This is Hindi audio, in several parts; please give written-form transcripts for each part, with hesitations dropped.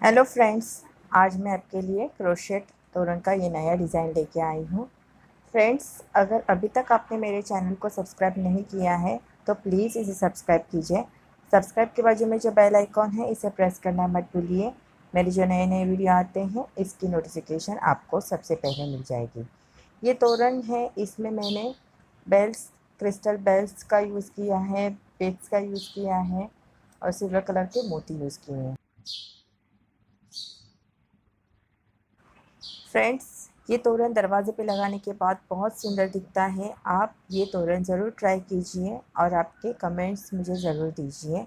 हेलो फ्रेंड्स, आज मैं आपके लिए क्रोशेट तोरण का ये नया डिज़ाइन लेके आई हूँ। फ्रेंड्स, अगर अभी तक आपने मेरे चैनल को सब्सक्राइब नहीं किया है तो प्लीज़ इसे सब्सक्राइब कीजिए। सब्सक्राइब के बाजू में जो बेल आइकॉन है इसे प्रेस करना मत भूलिए। मेरे जो नए नए वीडियो आते हैं इसकी नोटिफिकेशन आपको सबसे पहले मिल जाएगी। ये तोरण है, इसमें मैंने बेल्स, क्रिस्टल बेल्स का यूज़ किया है, बीड्स का यूज़ किया है और सिल्वर कलर के मोती यूज़ किए हैं। फ्रेंड्स, ये तोरण दरवाजे पे लगाने के बाद बहुत सुंदर दिखता है। आप ये तोरण ज़रूर ट्राई कीजिए और आपके कमेंट्स मुझे ज़रूर दीजिए।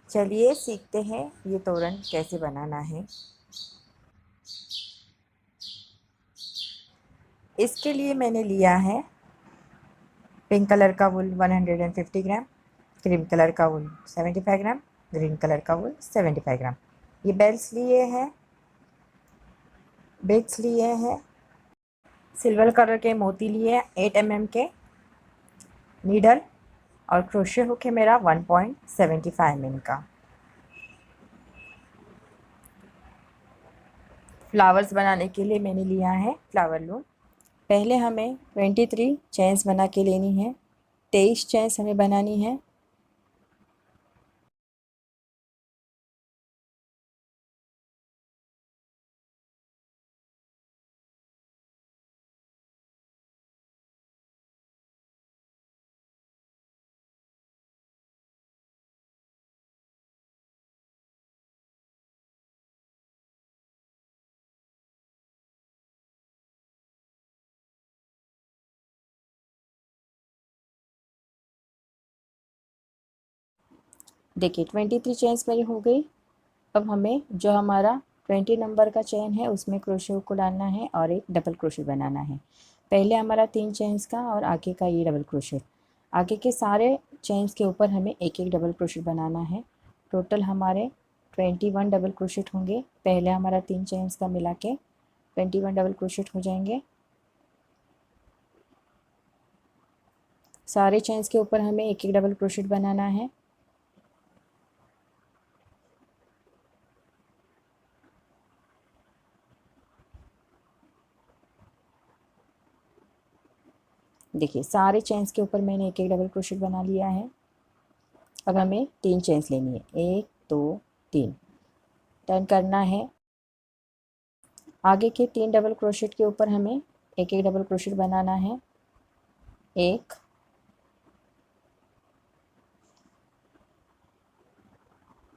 चलिए सीखते हैं ये तोरण कैसे बनाना है। इसके लिए मैंने लिया है पिंक कलर का वुल 150 ग्राम, क्रीम कलर का वुल 75 ग्राम, ग्रीन कलर का वुल 75 ग्राम। ये बेल्स लिए हैं, बीड्स लिए हैं, सिल्वर कलर के मोती लिए हैं, 8 mm के नीडल और क्रोशे हुक है मेरा 1.75 mm का। फ्लावर्स बनाने के लिए मैंने लिया है फ्लावर लूम। पहले हमें 23 चेन्स बना के लेनी है। 23 चेन्स हमें बनानी है। देखिए 23 चेन्स मेरी हो गई। अब हमें जो हमारा 20 नंबर का चेन है उसमें क्रोशे हुक को डालना है और एक डबल क्रोशे बनाना है। पहले हमारा 3 चेन्स का और आगे का ये डबल क्रोशे। आगे के सारे चेन्स के ऊपर हमें एक एक डबल क्रोशे बनाना है। टोटल हमारे 21 डबल क्रोशेट होंगे। पहले हमारा 3 चेन्स का मिला के 21 डबल क्रोशेट हो जाएंगे। सारे चेन्स के ऊपर हमें एक एक डबल क्रोशेट बनाना है। देखिए सारे चेन्स के ऊपर मैंने एक एक डबल क्रोशेट बना लिया है। अब हमें 3 चेन्स लेनी है, 1 2 3। टर्न करना है। आगे के 3 डबल क्रोशेट के ऊपर हमें एक एक डबल क्रोशेट बनाना है। 1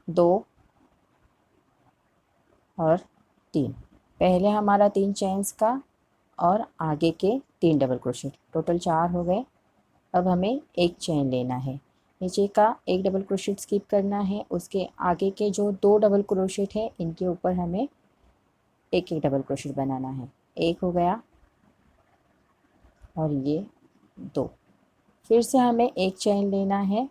2 और 3। पहले हमारा 3 चेन्स का और आगे के 3 डबल क्रोशेट, टोटल 4 हो गए। अब हमें एक चेन लेना है। नीचे का एक डबल क्रोशेट स्किप करना है। उसके आगे के जो 2 डबल क्रोशेट है इनके ऊपर हमें एक एक डबल क्रोशेट बनाना है। एक हो गया और ये 2। फिर से हमें एक चेन लेना है।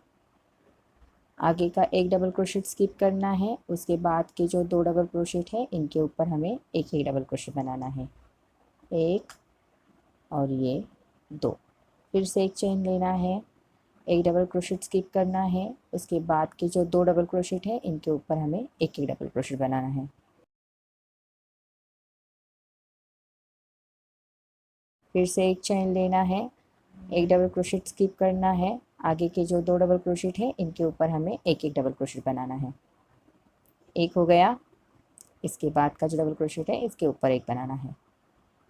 आगे का एक डबल क्रोशेट स्किप करना है। उसके बाद के जो 2 डबल क्रोशेट है इनके ऊपर हमें एक एक डबल क्रोशेट बनाना है। एक और ये 2। फिर से एक चेन लेना है। एक डबल क्रोशेट स्किप करना है। उसके बाद के जो 2 डबल क्रोशेट है इनके ऊपर हमें एक एक डबल क्रोशेट बनाना है। फिर से एक चेन लेना है। एक डबल क्रोशेट स्किप करना है। आगे के जो 2 डबल क्रोशेट है इनके ऊपर हमें एक एक डबल क्रोशेट बनाना है। एक हो गया। इसके बाद का जो डबल क्रोशेट है इसके ऊपर एक बनाना है।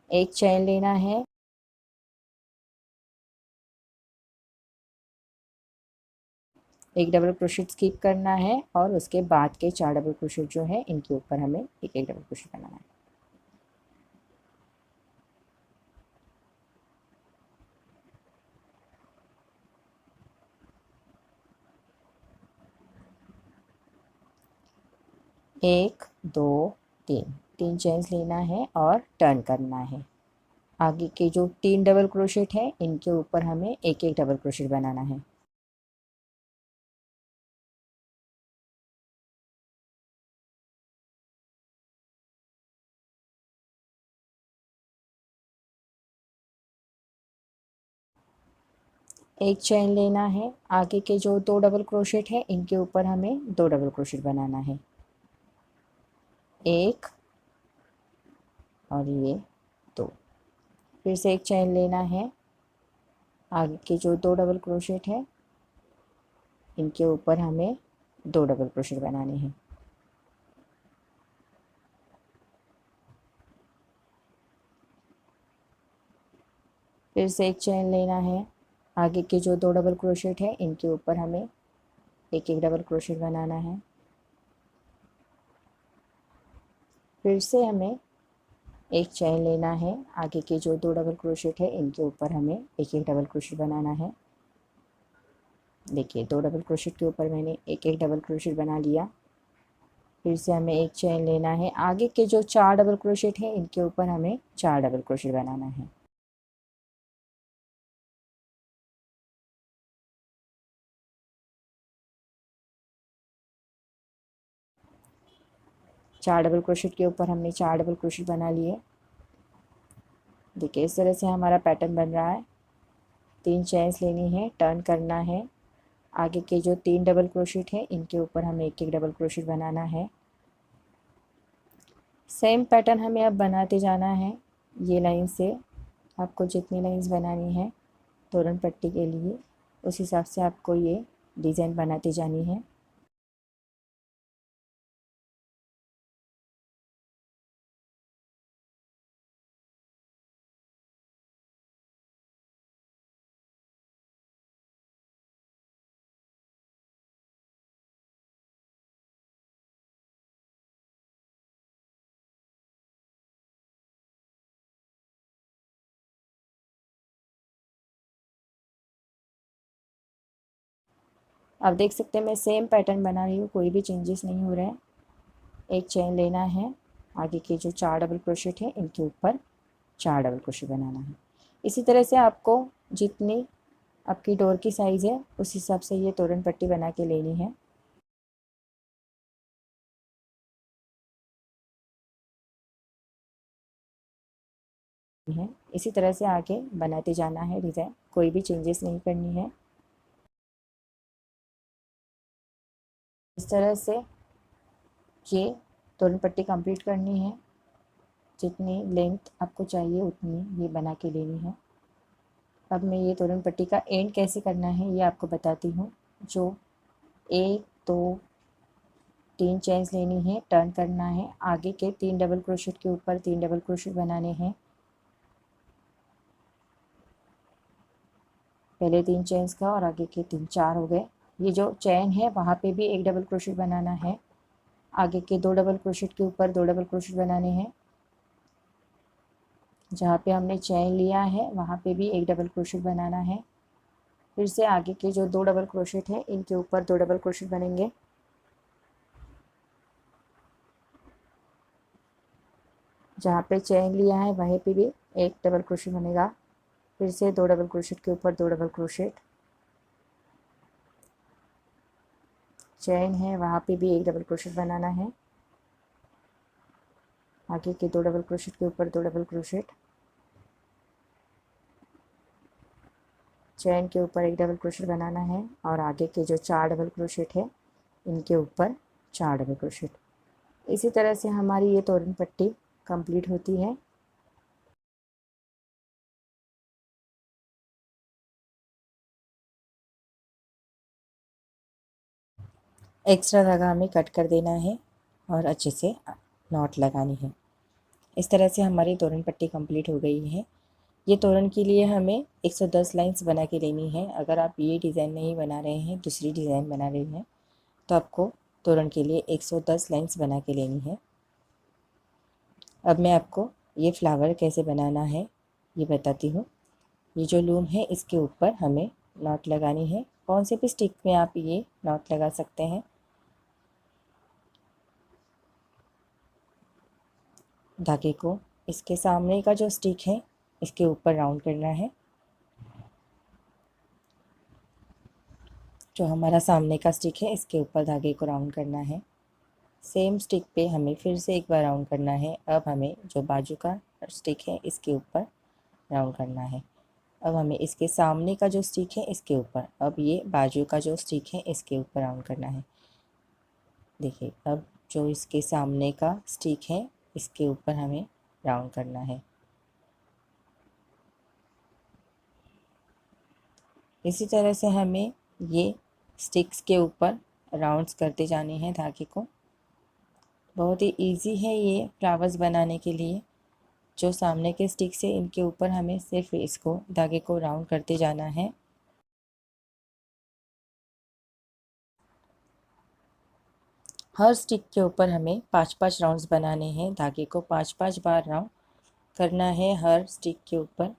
एक चेन लेना है। एक डबल क्रोशेट स्किप करना है और उसके बाद के 4 डबल क्रोशेट जो है इनके ऊपर हमें एक एक डबल क्रोशेट बनाना है। एक 2 3, 3 चेन्स लेना है और टर्न करना है। आगे के जो 3 डबल क्रोशेट है इनके ऊपर हमें एक एक डबल क्रोशेट बनाना है। एक चेन लेना है। आगे के जो 2 डबल क्रोशेट है इनके ऊपर हमें 2 डबल क्रोशेट बनाना है। एक और ये दो। फिर से एक चेन लेना है, आगे के जो दो डबल क्रोशेट है इनके ऊपर हमें दो डबल क्रोशेट बनाने हैं। फिर से एक चेन लेना है, आगे के जो दो डबल क्रोशेट है इनके ऊपर हमें एक एक डबल क्रोशेट बनाना है। फिर से हमें एक चेन लेना है, आगे के जो दो डबल क्रोशेट है इनके ऊपर हमें एक एक डबल क्रोशेट बनाना है। देखिए, दो डबल क्रोशेट के ऊपर मैंने एक एक डबल क्रोशेट बना लिया। फिर से हमें एक चेन लेना है, आगे के जो चार डबल क्रोशेट है इनके ऊपर हमें चार डबल क्रोशेट बनाना है। चार डबल क्रोशेट के ऊपर हमने चार डबल क्रोशेट बना लिए। देखिए, इस तरह से हमारा पैटर्न बन रहा है। तीन चेन्स लेनी है, टर्न करना है, आगे के जो तीन डबल क्रोशेट है इनके ऊपर हमें एक एक डबल क्रोशेट बनाना है। सेम पैटर्न हमें अब बनाते जाना है। ये लाइन से आपको जितनी लाइंस बनानी है तोरण पट्टी के लिए उस हिसाब से आपको ये डिज़ाइन बनाती जानी है। आप देख सकते हैं मैं सेम पैटर्न बना रही हूँ, कोई भी चेंजेस नहीं हो रहे हैं। एक चेन लेना है, आगे के जो चार डबल क्रोशेट है इनके ऊपर चार डबल क्रोशेट बनाना है। इसी तरह से आपको जितनी आपकी डोर की साइज़ है उस हिसाब से ये तोरण पट्टी बना के लेनी है। इसी तरह से आगे बनाते जाना है डिज़ाइन, कोई भी चेंजेस नहीं करनी है। इस तरह से ये तोरण पट्टी कंप्लीट करनी है। जितनी लेंथ आपको चाहिए उतनी ये बना के लेनी है। अब मैं ये तोरण पट्टी का एंड कैसे करना है ये आपको बताती हूँ। जो एक दो तीन चेन्स लेनी है, टर्न करना है, आगे के तीन डबल क्रोशेट के ऊपर तीन डबल क्रोशेट बनाने हैं। पहले तीन चेन्स का और आगे के तीन, चार हो गए। ये जो चेन है वहाँ पे भी एक डबल क्रोशेट बनाना है, आगे के दो डबल क्रोशेट के ऊपर दो डबल क्रोशेट बनाने हैं। जहाँ पे हमने चेन लिया है वहाँ पे भी एक डबल क्रोशेट बनाना है। फिर से आगे के जो दो डबल क्रोशेट है इनके ऊपर दो डबल क्रोशेट बनेंगे। जहाँ पे चेन लिया है वहीं पे भी एक डबल क्रोशेट बनेगा। फिर से दो डबल क्रोशेट के ऊपर दो डबल क्रोशेट, चेन है वहाँ पे भी एक डबल क्रोशेट बनाना है, आगे के दो डबल क्रोशेट के ऊपर दो डबल क्रोशेट, चेन के ऊपर एक डबल क्रोशेट बनाना है और आगे के जो चार डबल क्रोशेट है इनके ऊपर चार डबल क्रोशेट। इसी तरह से हमारी ये तोरण पट्टी कंप्लीट होती है। एक्स्ट्रा धागा हमें कट कर देना है और अच्छे से नॉट लगानी है। इस तरह से हमारी तोरण पट्टी कंप्लीट हो गई है। ये तोरण के लिए हमें 110 लाइंस बना के लेनी है। अगर आप ये डिज़ाइन नहीं बना रहे हैं, दूसरी डिज़ाइन बना रहे हैं, तो आपको तोरण के लिए 110 लाइंस बना के लेनी है। अब मैं आपको ये फ्लावर कैसे बनाना है ये बताती हूँ। ये जो लूम है इसके ऊपर हमें नॉट लगानी है। कौन से भी स्टिक में आप ये नॉट लगा सकते हैं। धागे को इसके सामने का जो स्टिक है इसके ऊपर राउंड करना है। जो हमारा सामने का स्टिक है इसके ऊपर धागे को राउंड करना है। सेम स्टिक पे हमें फिर से एक बार राउंड करना है। अब हमें जो बाजू का स्टिक है इसके ऊपर राउंड करना है। अब हमें इसके सामने का जो स्टिक है इसके ऊपर, अब ये बाजू का जो स्टिक है इसके ऊपर राउंड करना है। देखिए, अब जो इसके सामने का स्टिक है इसके ऊपर हमें राउंड करना है। इसी तरह से हमें ये स्टिक्स के ऊपर राउंड्स करते जाने हैं धागे को। बहुत ही इजी है ये फ्लावर्स बनाने के लिए। जो सामने के स्टिक्स है इनके ऊपर हमें सिर्फ इसको धागे को राउंड करते जाना है। हर स्टिक के ऊपर हमें 5-5 राउंड्स बनाने हैं। धागे को 5-5 बार राउंड करना है हर स्टिक के ऊपर।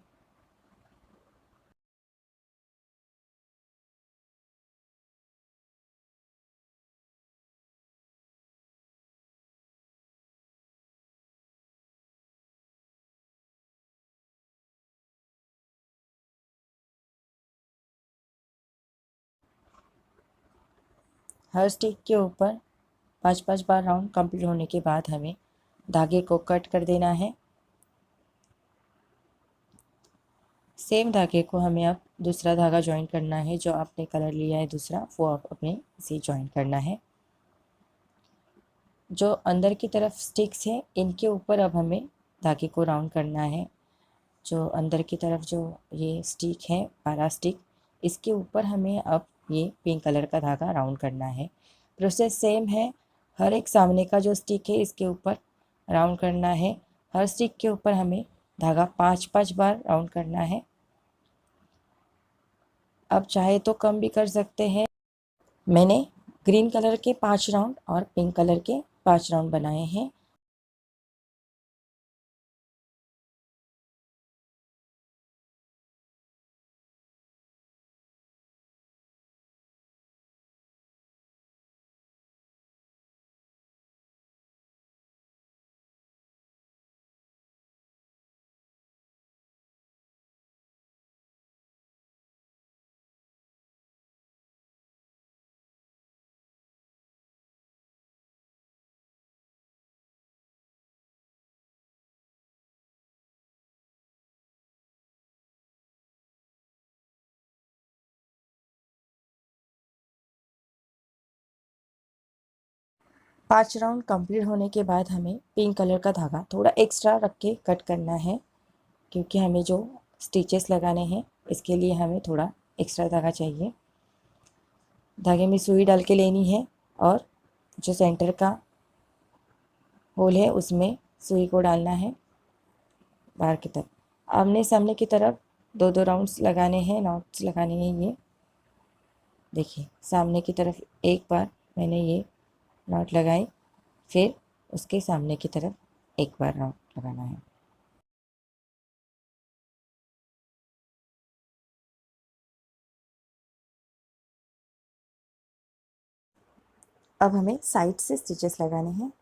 हर स्टिक के ऊपर 5-5 बार राउंड कंप्लीट होने के बाद हमें धागे को कट कर देना है। सेम धागे को हमें अब दूसरा धागा ज्वाइन करना है। जो आपने कलर लिया है दूसरा वो आप अपने इसे ज्वाइन करना है। जो अंदर की तरफ स्टिक्स है इनके ऊपर अब हमें धागे को राउंड करना है। जो अंदर की तरफ जो ये स्टिक है 12 स्टिक, इसके ऊपर हमें अब ये पिंक कलर का धागा राउंड करना है। प्रोसेस सेम है। हर एक सामने का जो स्टिक है इसके ऊपर राउंड करना है। हर स्टिक के ऊपर हमें धागा 5-5 बार राउंड करना है। अब चाहे तो कम भी कर सकते हैं। मैंने ग्रीन कलर के 5 राउंड और पिंक कलर के 5 राउंड बनाए हैं। पाँच राउंड कंप्लीट होने के बाद हमें पिंक कलर का धागा थोड़ा एक्स्ट्रा रख के कट करना है, क्योंकि हमें जो स्टिचेस लगाने हैं इसके लिए हमें थोड़ा एक्स्ट्रा धागा चाहिए। धागे में सुई डाल के लेनी है और जो सेंटर का होल है उसमें सुई को डालना है बाहर की तरफ। आमने सामने की तरफ 2-2 राउंड्स लगाने हैं, नॉट्स लगाने हैं। ये देखिए सामने की तरफ एक बार मैंने ये नॉट लगाई, फिर उसके सामने की तरफ एक बार नॉट लगाना है। अब हमें साइड से स्टिचेस लगाने हैं।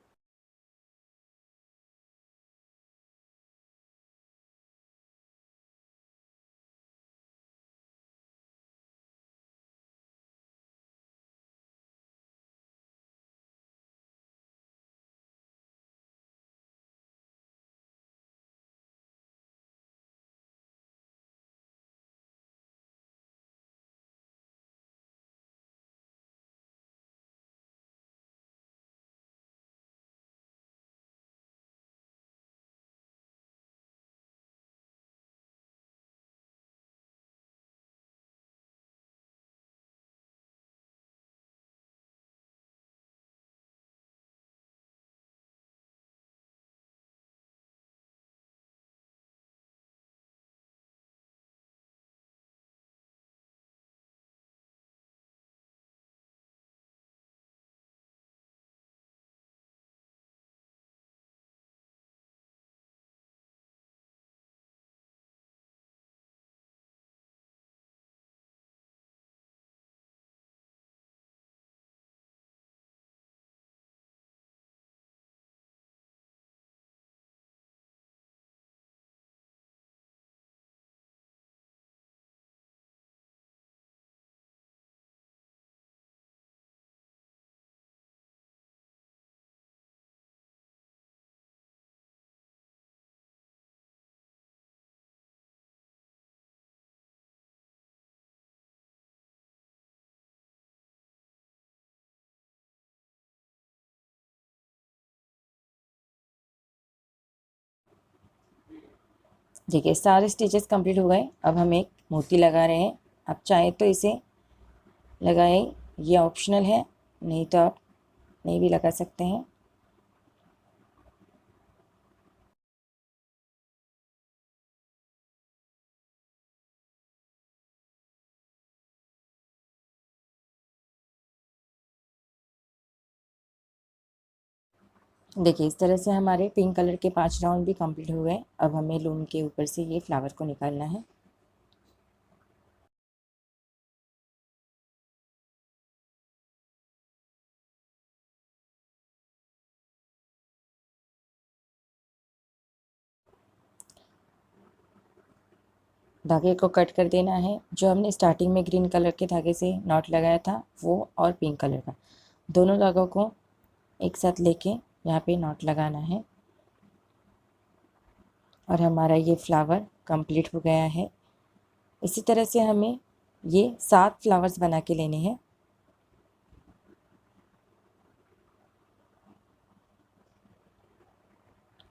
देखिए सारे स्टिचेस कंप्लीट हो गए। अब हम एक मोती लगा रहे हैं। आप चाहे तो इसे लगाएं, ये ऑप्शनल है, नहीं तो आप नहीं भी लगा सकते हैं। देखिए इस तरह से हमारे पिंक कलर के 5 राउंड भी कंप्लीट हो गए। अब हमें लूम के ऊपर से ये फ्लावर को निकालना है। धागे को कट कर देना है। जो हमने स्टार्टिंग में ग्रीन कलर के धागे से नॉट लगाया था वो और पिंक कलर का, दोनों धागों को एक साथ लेके यहाँ पे नॉट लगाना है। और हमारा ये फ्लावर कंप्लीट हो गया है। इसी तरह से हमें ये 7 फ्लावर्स बना के लेने हैं।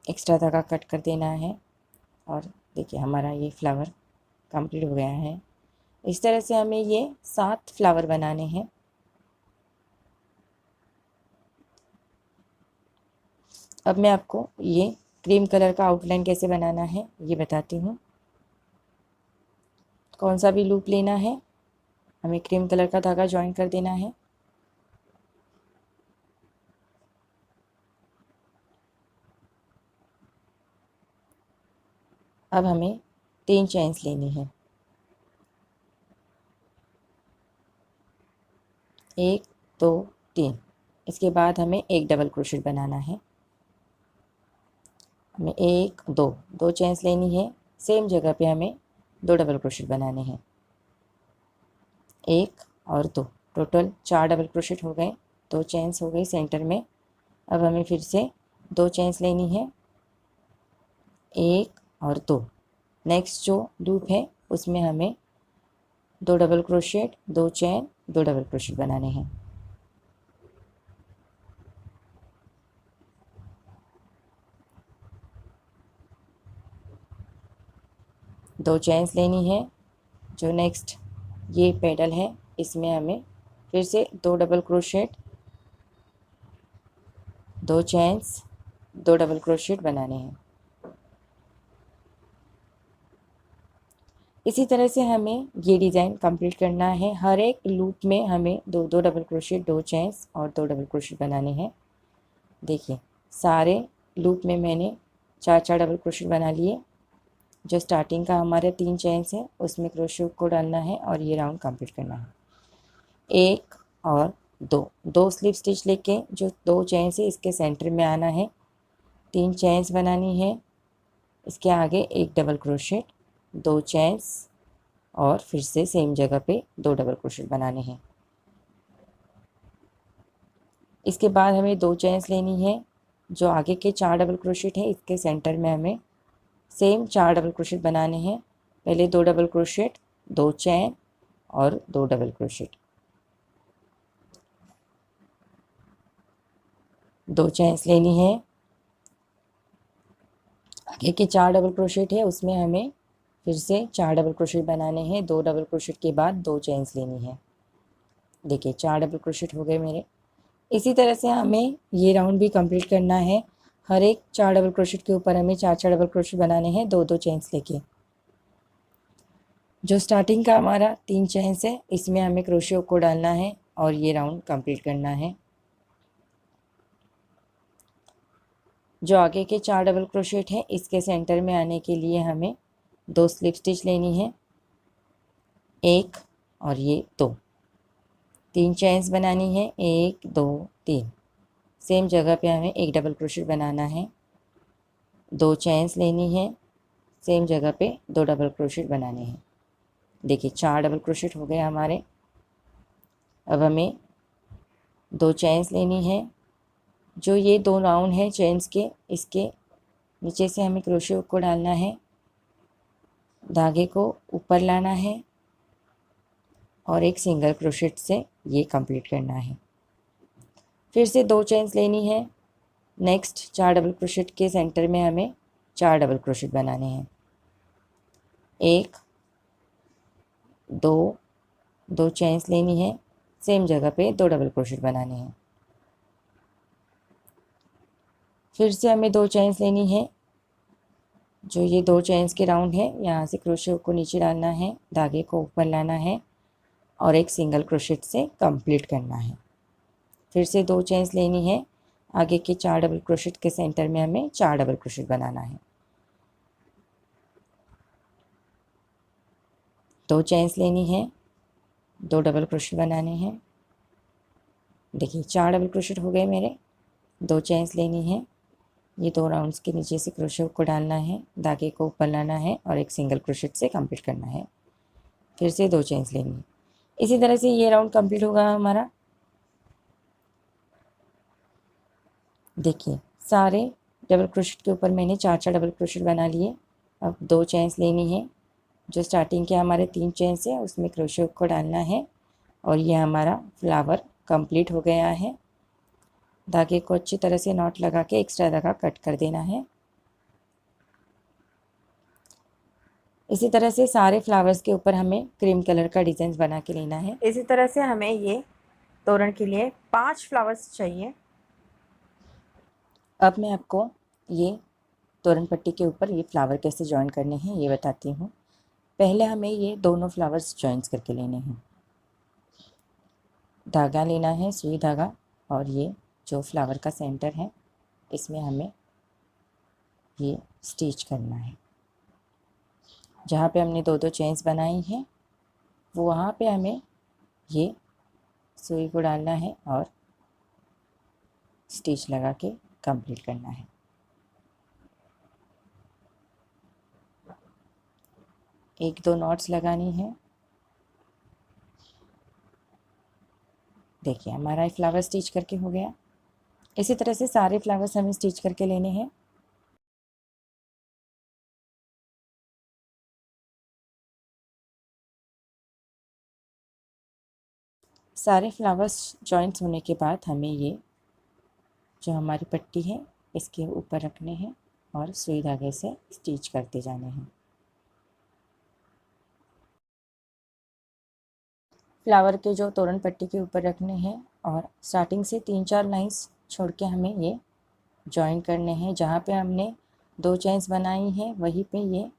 एक्स्ट्रा धागा कट कर देना है। और देखिए हमारा ये फ्लावर कंप्लीट हो गया है। इस तरह से हमें ये 7 फ्लावर बनाने हैं। अब मैं आपको ये क्रीम कलर का आउटलाइन कैसे बनाना है ये बताती हूँ। कौन सा भी लूप लेना है, हमें क्रीम कलर का धागा ज्वाइन कर देना है। अब हमें 3 चेन्स लेनी है। 1 2 3। इसके बाद हमें एक डबल क्रोशेट बनाना है। हमें 1 2 चेन्स लेनी है। सेम जगह पे हमें 2 डबल क्रोशेट बनाने हैं। 1 और 2, टोटल 4 डबल क्रोशेट हो गए। 2 चेन्स हो गई सेंटर में। अब हमें फिर से 2 चेन्स लेनी है, 1 और 2। नेक्स्ट जो लूप है उसमें हमें 2 double crochet, 2 chain, 2 double crochet बनाने हैं। दो चेन्स लेनी है। जो नेक्स्ट ये पेडल है इसमें हमें फिर से 2 double crochet, 2 chains, 2 double crochet बनाने हैं। इसी तरह से हमें ये डिज़ाइन कंप्लीट करना है। हर एक लूप में हमें 2 डबल क्रोशेट, 2 चेन्स और 2 डबल क्रोशेट बनाने हैं। देखिए सारे लूप में मैंने 4 डबल क्रोशेट बना लिए। जो स्टार्टिंग का हमारे 3 चेन्स है उसमें क्रोशेट को डालना है और ये राउंड कंप्लीट करना है। 1 और 2 स्लिप स्टिच लेके जो 2 चेन्स है इसके सेंटर में आना है। 3 चेन्स बनानी है। इसके आगे एक डबल क्रोशेट, 2 चेन्स और फिर से सेम जगह पे 2 डबल क्रोशेट बनाने हैं। इसके बाद हमें 2 चेन्स लेनी है। जो आगे के 4 डबल क्रोशेट है इसके सेंटर में हमें सेम 4 डबल क्रोशेट बनाने हैं। पहले 2 डबल क्रोशेट, 2 चेन और 2 डबल क्रोशेट। 2 चेन्स लेनी है। आगे के 4 डबल क्रोशेट है उसमें हमें फिर से 4 डबल क्रोशेट बनाने हैं। 2 डबल क्रोशेट के बाद 2 चेन्स लेनी है। देखिए 4 डबल क्रोशेट हो गए मेरे। इसी तरह से हमें ये राउंड भी कंप्लीट करना है। हर एक 4 डबल क्रोशेट के ऊपर हमें 4 डबल क्रोशेट बनाने हैं, 2 चेन्स लेके। जो स्टार्टिंग का हमारा 3 चेन्स है इसमें हमें क्रोशियो को डालना है और ये राउंड कंप्लीट करना है। जो आगे के 4 डबल क्रोशेट है इसके सेंटर में आने के लिए हमें 2 स्लिप स्टिच लेनी है, 1 और ये 2। 3 चेन्स बनानी है, 1 2 3। सेम जगह पे हमें एक डबल क्रोशेट बनाना है। 2 चेन्स लेनी है। सेम जगह पे 2 डबल क्रोशेट बनाने हैं। देखिए 4 डबल क्रोशेट हो गए हमारे। अब हमें 2 चेन्स लेनी है। जो ये 2 राउंड है चेन्स के इसके नीचे से हमें क्रोशियो को डालना है, धागे को ऊपर लाना है और एक सिंगल क्रोशेट से ये कंप्लीट करना है। फिर से 2 चेन्स लेनी है। नेक्स्ट 4 डबल क्रोशेट के सेंटर में हमें 4 डबल क्रोशेट बनाने हैं। एक, दो, दो चेन्स लेनी है, सेम जगह पे 2 डबल क्रोशेट बनाने हैं। फिर से हमें 2 चेन्स लेनी है, जो ये 2 चेन्स के राउंड है, यहाँ से क्रोशेट को नीचे डालना है, धागे को ऊपर लाना है और एक सिंगल क्रोशेट से कंप्लीट करना है। फिर से 2 चेन्स लेनी है, आगे के 4 डबल क्रोशेट के सेंटर में हमें 4 डबल क्रोशेट बनाना है। 2 चेन्स लेनी है, 2 डबल क्रोशेट बनाने हैं। देखिए 4 डबल क्रोशेट हो गए मेरे। 2 चेन्स लेनी है, ये 2 राउंड्स के नीचे से क्रोशेट को डालना है, धागे को ऊपर लाना है और एक सिंगल क्रोशेट से कंप्लीट करना है। फिर से 2 चेन्स लेनी है। इसी तरह से ये राउंड कंप्लीट होगा हमारा। देखिए सारे डबल क्रोशेट के ऊपर मैंने 4 डबल क्रोशेट बना लिए। अब 2 चेन्स लेनी है, जो स्टार्टिंग के हमारे 3 चेन्स है उसमें क्रोशेट को डालना है और ये हमारा फ्लावर कंप्लीट हो गया है। धागे को अच्छी तरह से नॉट लगा के एक्स्ट्रा धागा कट कर देना है। इसी तरह से सारे फ्लावर्स के ऊपर हमें क्रीम कलर का डिज़ाइन बना के लेना है। इसी तरह से हमें ये तोरण के लिए 5 फ्लावर्स चाहिए। अब मैं आपको ये तोरण पट्टी के ऊपर ये फ्लावर कैसे जॉइन करने हैं ये बताती हूँ। पहले हमें ये दोनों फ्लावर्स जॉइंस करके लेने हैं। धागा लेना है, सुई धागा, और ये जो फ्लावर का सेंटर है इसमें हमें ये स्टिच करना है। जहाँ पे हमने 2-2 चेन्स बनाई हैं वो वहाँ पे हमें ये सुई को डालना है और स्टिच लगा के कंप्लीट करना है। एक दो नॉट्स लगानी है। देखिए हमारा फ्लावर स्टिच करके हो गया। इसी तरह से सारे फ्लावर्स हमें स्टिच करके लेने हैं। सारे फ्लावर्स जॉइंट्स होने के बाद हमें ये जो हमारी पट्टी है इसके ऊपर रखने हैं और सुई धागे से स्टिच करते जाने हैं। फ्लावर के जो तोरण पट्टी के ऊपर रखने हैं और स्टार्टिंग से 3-4 लाइंस छोड़ के हमें ये जॉइन करने हैं। जहाँ पे हमने 2 चेन्स बनाई हैं वहीं पे ये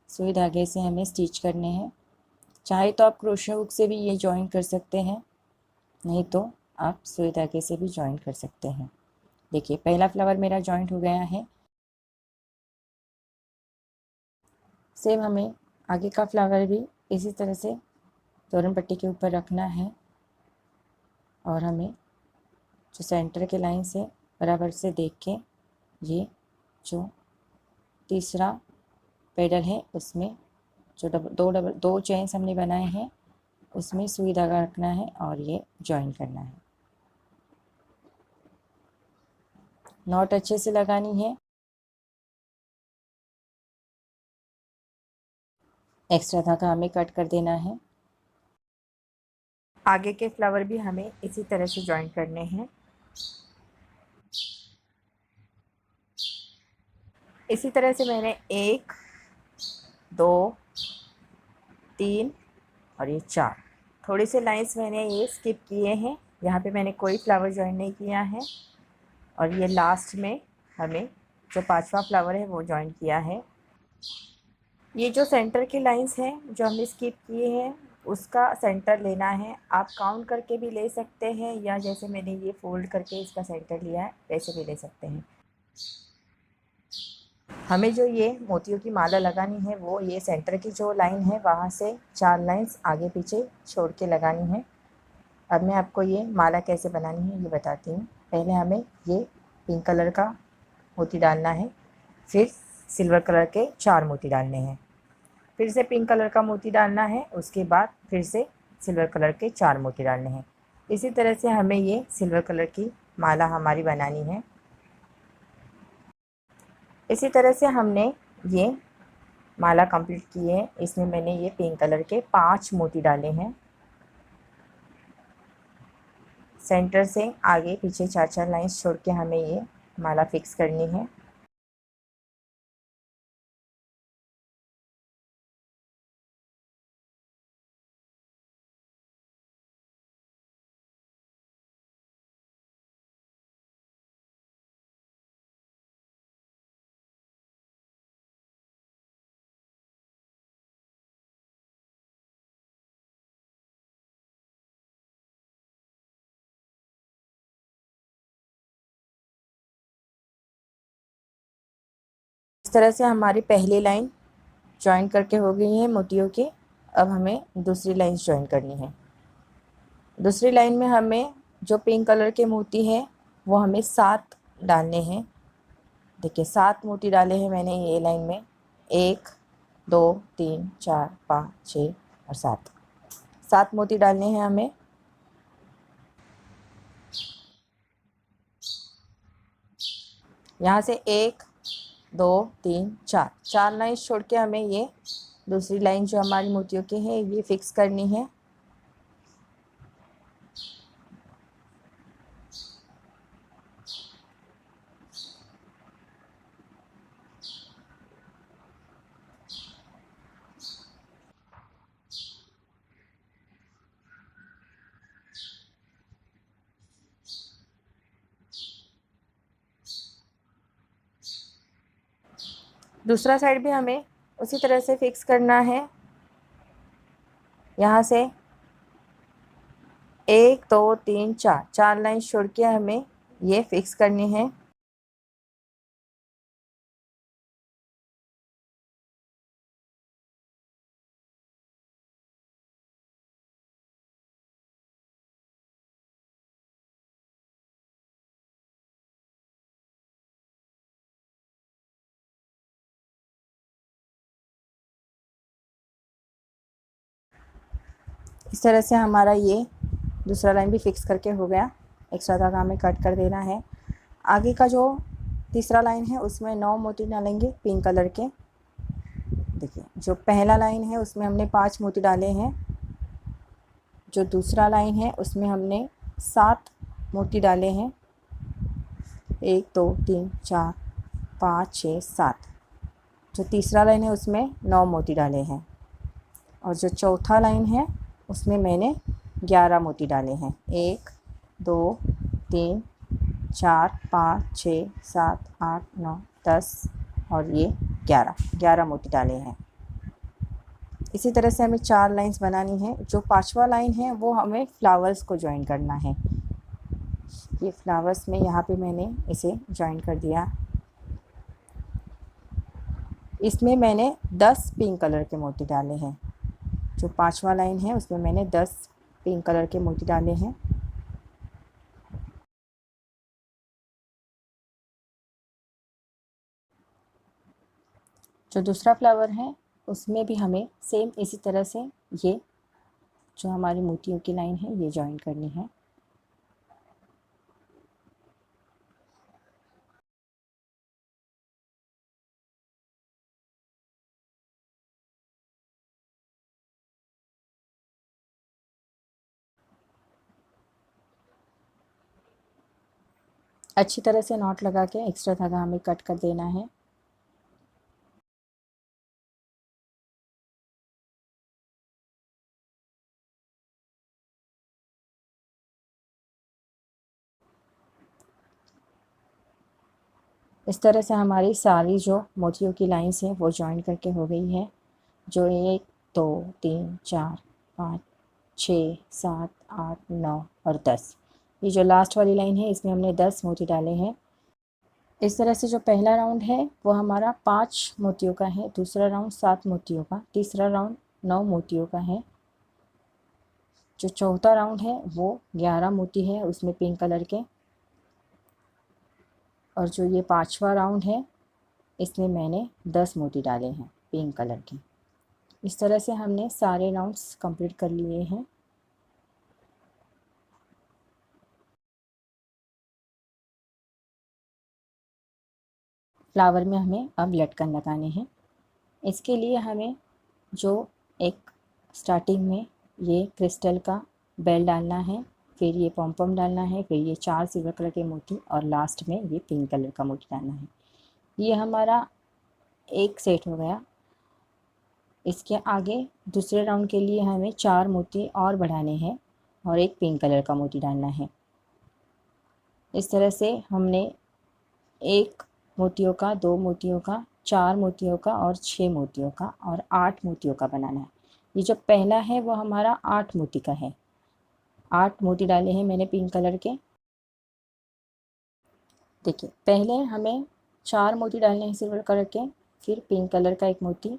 सुई धागे से हमें स्टिच करने हैं। चाहे तो आप क्रोशे हुक से भी ये जॉइन कर सकते हैं, नहीं तो आप सुई धागे से भी जॉइन कर सकते हैं। देखिए पहला फ्लावर मेरा जॉइंट हो गया है। सेम हमें आगे का फ्लावर भी इसी तरह से तोरण पट्टी के ऊपर रखना है और हमें जो सेंटर के लाइन से बराबर से देख के ये जो तीसरा पेडल है उसमें जो दो चेन्स हमने बनाए हैं उसमें सुई धागा रखना है और ये जॉइन करना है। नॉट अच्छे से लगानी है। एक्स्ट्रा धागा हमें कट कर देना है। आगे के फ्लावर भी हमें इसी तरह से जॉइन करने हैं। इसी तरह से मैंने 1, 2, 3 और ये 4 थोड़े से लाइंस मैंने ये स्किप किए हैं। यहाँ पे मैंने कोई फ्लावर जॉइन नहीं किया है और ये लास्ट में हमें जो 5वां फ्लावर है वो जॉइन किया है। ये जो सेंटर की लाइंस हैं जो हमने स्किप किए हैं उसका सेंटर लेना है। आप काउंट करके भी ले सकते हैं या जैसे मैंने ये फोल्ड करके इसका सेंटर लिया है वैसे भी ले सकते हैं। हमें जो ये मोतियों की माला लगानी है वो ये सेंटर की जो लाइन है वहाँ से 4 लाइंस आगे पीछे छोड़ के लगानी है। अब मैं आपको ये माला कैसे बनानी है ये बताती हूँ। पहले हमें ये पिंक कलर का मोती डालना है, फिर सिल्वर कलर के 4 मोती डालने हैं, फिर से पिंक कलर का मोती डालना है, उसके बाद फिर से सिल्वर कलर के 4 मोती डालने हैं। इसी तरह से हमें ये सिल्वर कलर की माला हमारी बनानी है। इसी तरह से हमने ये माला कंप्लीट की है। इसमें मैंने ये पिंक कलर के 5 मोती डाले हैं। सेंटर से आगे पीछे 4-4 लाइंस छोड़ के हमें ये माला फिक्स करनी है। इस तरह से हमारी पहली लाइन जॉइन करके हो गई है मोतियों की। अब हमें दूसरी लाइन जॉइन करनी है। दूसरी लाइन में हमें जो पिंक कलर के मोती है वो हमें 7 डालने हैं। देखिए 7 मोती डाले हैं मैंने ये लाइन में, 1 2 3 4 5 6 और 7 मोती डालने हैं हमें। यहाँ से 1 2 3 4 लाइन छोड़ के हमें ये दूसरी लाइन जो हमारी मोतियों की है ये फिक्स करनी है। दूसरा साइड भी हमें उसी तरह से फिक्स करना है। यहाँ से 1 2 3 4 लाइन छोड़ के हमें ये फिक्स करनी है। इस तरह से हमारा ये दूसरा लाइन भी फिक्स करके हो गया। एक्स्ट्रा धागा हमें कट कर देना है। आगे का जो तीसरा लाइन है उसमें 9 मोती डालेंगे पिंक कलर के। देखिए जो पहला लाइन है उसमें हमने 5 मोती डाले हैं। जो दूसरा लाइन है उसमें हमने 7 मोती डाले हैं। 1 2 3 4 5 6 7। जो तीसरा लाइन है उसमें 9 मोती डाले हैं। और जो चौथा लाइन है उसमें मैंने 11 मोती डाले हैं। 1 2 3 4 5 6 7 8 9 10 और ये 11 मोती डाले हैं। इसी तरह से हमें 4 लाइंस बनानी है। जो 5वां लाइन है वो हमें फ्लावर्स को ज्वाइन करना है। ये फ्लावर्स में यहाँ पे मैंने इसे ज्वाइन कर दिया। इसमें मैंने 10 पिंक कलर के मोती डाले हैं। जो 5वां लाइन है उसमें मैंने 10 पिंक कलर के मोती डाले हैं। जो दूसरा फ्लावर है उसमें भी हमें सेम इसी तरह से ये जो हमारी मोतियों की लाइन है ये ज्वाइन करनी है। अच्छी तरह से नॉट लगा के एक्स्ट्रा धागा हमें कट कर देना है। इस तरह से हमारी सारी जो मोतियों की लाइंस हैं वो ज्वाइन करके हो गई है। जो 1 2 3 4 5 6 7 8 9 और 10, ये जो लास्ट वाली लाइन है इसमें हमने 10 मोती डाले हैं। इस तरह से जो पहला राउंड है वो हमारा 5 मोतियों का है, दूसरा राउंड 7 मोतियों का, तीसरा राउंड 9 मोतियों का है। जो चौथा राउंड है वो 11 मोती है उसमें पिंक कलर के। और जो ये 5वां राउंड है इसमें मैंने 10 मोती डाले हैं पिंक कलर के। इस तरह से हमने सारे राउंड्स कंप्लीट कर लिए हैं। फ्लावर में हमें अब लटकन लगाने हैं। इसके लिए हमें जो एक स्टार्टिंग में ये क्रिस्टल का बेल डालना है, फिर ये पॉम डालना है, फिर ये 4 सिल्वर कलर के मोती और लास्ट में ये पिंक कलर का मोती डालना है। ये हमारा एक सेट हो गया। इसके आगे दूसरे राउंड के लिए हमें 4 मोती और बढ़ाने हैं और एक पिंक कलर का मोती डालना है। इस तरह से हमने 1 मोतियों का, 2 मोतियों का, 4 मोतियों का और 6 मोतियों का और 8 मोतियों का बनाना है। ये जो पहला है वो हमारा 8 मोती का है। 8 मोती डाले हैं मैंने पिंक कलर के। देखिए पहले हमें 4 मोती डालने हैं सिल्वर कलर के, फिर पिंक कलर का एक मोती,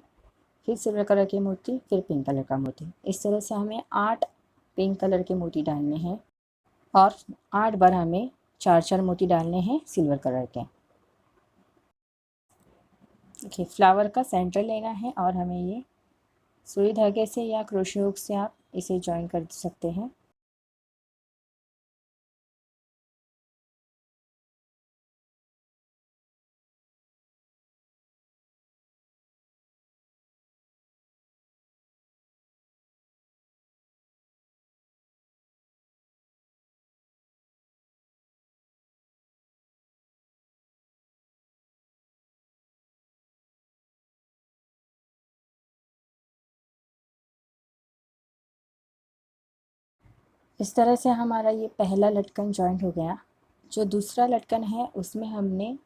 फिर सिल्वर कलर के मोती, फिर पिंक कलर का मोती। इस तरह से हमें 8 पिंक कलर के मोती डालने हैं और 8 बार हमें 4-4 मोती डालने हैं सिल्वर कलर के। देखिए फ्लावर का सेंटर लेना है और हमें ये सुई धागे से या क्रोशे हुक से आप इसे जॉइन कर सकते हैं। इस तरह से हमारा ये पहला लटकन जॉइंट हो गया। जो दूसरा लटकन है उसमें हमने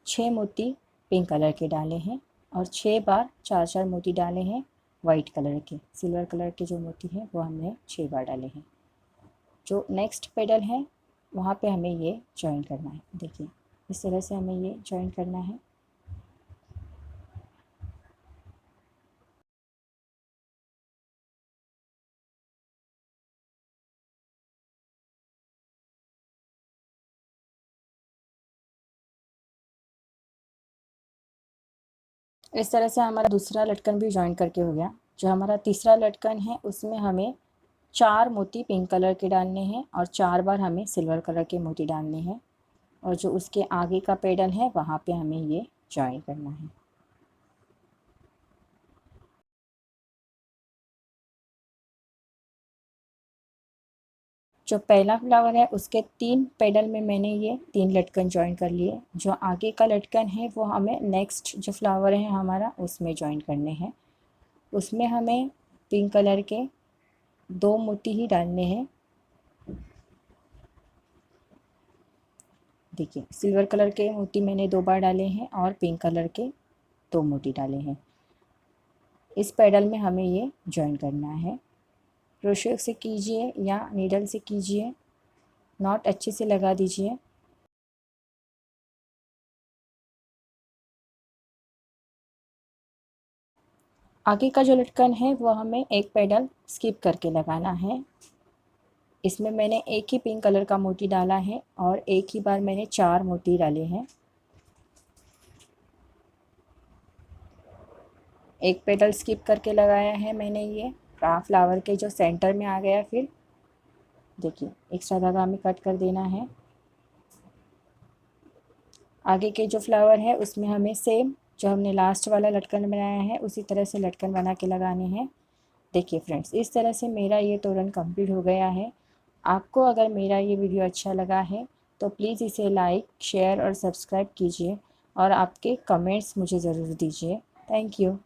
6 मोती पिंक कलर के डाले हैं और 6 बार 4-4 मोती डाले हैं वाइट कलर के। सिल्वर कलर के जो मोती हैं वो हमने 6 बार डाले हैं। जो नेक्स्ट पेडल है वहाँ पे हमें ये जॉइन करना है। देखिए इस तरह से हमें ये जॉइन करना है। इस तरह से हमारा दूसरा लटकन भी जॉइन करके हो गया। जो हमारा तीसरा लटकन है उसमें हमें 4 मोती पिंक कलर के डालने हैं और 4 बार हमें सिल्वर कलर के मोती डालने हैं और जो उसके आगे का पेडल है वहाँ पे हमें ये जॉइन करना है। जो पहला फ्लावर है उसके 3 पेडल में मैंने ये 3 लटकन जॉइन कर लिए। जो आगे का लटकन है वो हमें नेक्स्ट जो फ्लावर है हमारा उसमें जॉइन करने हैं। उसमें हमें पिंक कलर के 2 मोती ही डालने हैं। देखिए सिल्वर कलर के मोती मैंने 2 बार डाले हैं और पिंक कलर के 2 मोती डाले हैं। इस पेडल में हमें ये जॉइन करना है। क्रोशे से कीजिए या नीडल से कीजिए, नॉट अच्छे से लगा दीजिए। आगे का जो लटकन है वो हमें एक पेडल स्किप करके लगाना है। इसमें मैंने एक ही पिंक कलर का मोती डाला है और एक ही बार मैंने 4 मोती डाले हैं। एक पेडल स्किप करके लगाया है मैंने। ये फ्लावर के जो सेंटर में आ गया। फिर देखिए एक्स्ट्रा धागा हमें कट कर देना है। आगे के जो फ्लावर है उसमें हमें सेम जो हमने लास्ट वाला लटकन बनाया है उसी तरह से लटकन बना के लगाने हैं। देखिए फ्रेंड्स इस तरह से मेरा ये तोरण कंप्लीट हो गया है। आपको अगर मेरा ये वीडियो अच्छा लगा है तो प्लीज़ इसे लाइक, शेयर और सब्सक्राइब कीजिए और आपके कमेंट्स मुझे ज़रूर दीजिए। Thank you.